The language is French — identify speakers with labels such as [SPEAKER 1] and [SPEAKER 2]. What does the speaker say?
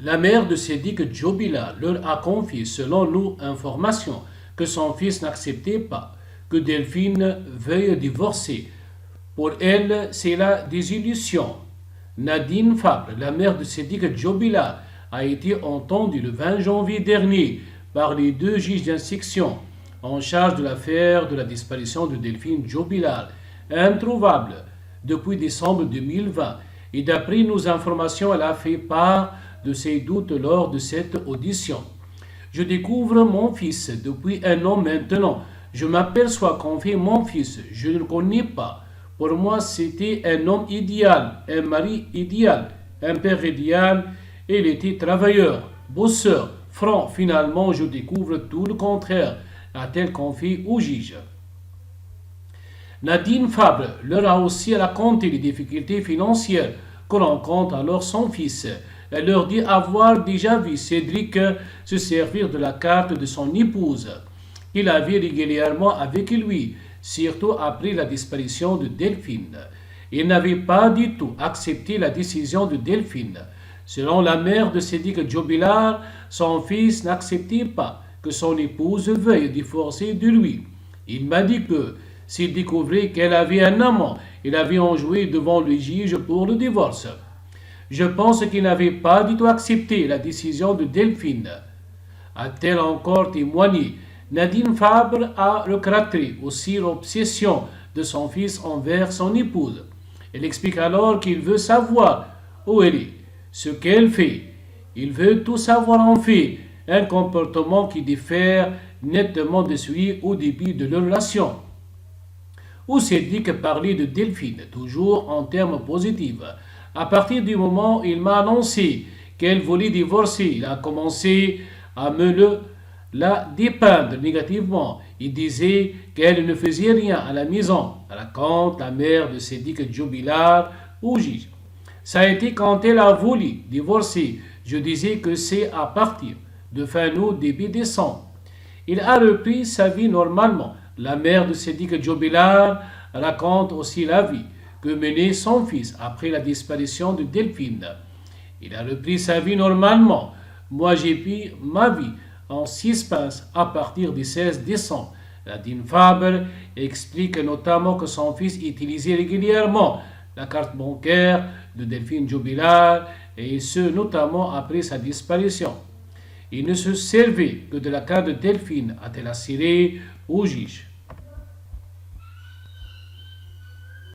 [SPEAKER 1] La mère de Sédik Jobila leur a confié, selon nos informations, que son fils n'acceptait pas que Delphine veuille divorcer. Pour elle, c'est la désillusion. Nadine Fabre, la mère de Sédik Jobila, a été entendue le 20 janvier dernier par les deux juges d'instruction en charge de l'affaire de la disparition de Delphine Jobila, introuvable depuis décembre 2020. Et d'après nos informations, elle a fait part de ses doutes lors de cette audition. Je découvre mon fils depuis un an maintenant. Je m'aperçois qu'en fait mon fils, je ne le connais pas. Pour moi, c'était un homme idéal, un mari idéal, un père idéal. Il était travailleur, bosseur, franc. Finalement, je découvre tout le contraire, a-t-elle confié au juge. Nadine Fabre leur a aussi raconté les difficultés financières que rencontre alors son fils. Elle leur dit avoir déjà vu Cédric se servir de la carte de son épouse, qu'il avait régulièrement avec lui, surtout après la disparition de Delphine. Il n'avait pas du tout accepté la décision de Delphine. Selon la mère de Cédric Jobilar, son fils n'acceptait pas que son épouse veuille divorcer de lui. Il m'a dit que s'il découvrait qu'elle avait un amant, il avait enjoué devant le juge pour le divorce. Je pense qu'il n'avait pas du tout accepté la décision de Delphine. A-t-elle encore témoigné? Nadine Fabre a regretté aussi l'obsession de son fils envers son épouse. Elle explique alors qu'il veut savoir où elle est, ce qu'elle fait. Il veut tout savoir en fait, un comportement qui diffère nettement de celui au début de leur relation. Où Cédric parlait de Delphine, toujours en termes positifs. À partir du moment où il m'a annoncé qu'elle voulait divorcer, il a commencé à la dépeindre négativement. Il disait qu'elle ne faisait rien à la maison, raconte la mère de Cédric Jobilar au juge. Ça a été quand elle a voulu divorcer. Je disais que c'est à partir de fin août, début décembre. Il a repris sa vie normalement. La mère de Cédric Jobilar raconte aussi la vie que menait son fils après la disparition de Delphine. Il a repris sa vie normalement. Moi, j'ai pris ma vie en suspense à partir du 16 décembre. Nadine Faber explique notamment que son fils utilisait régulièrement la carte bancaire de Delphine Jobilar et ce notamment après sa disparition. Il ne se servait que de la carte de Delphine, a-t-elle assuré au juge.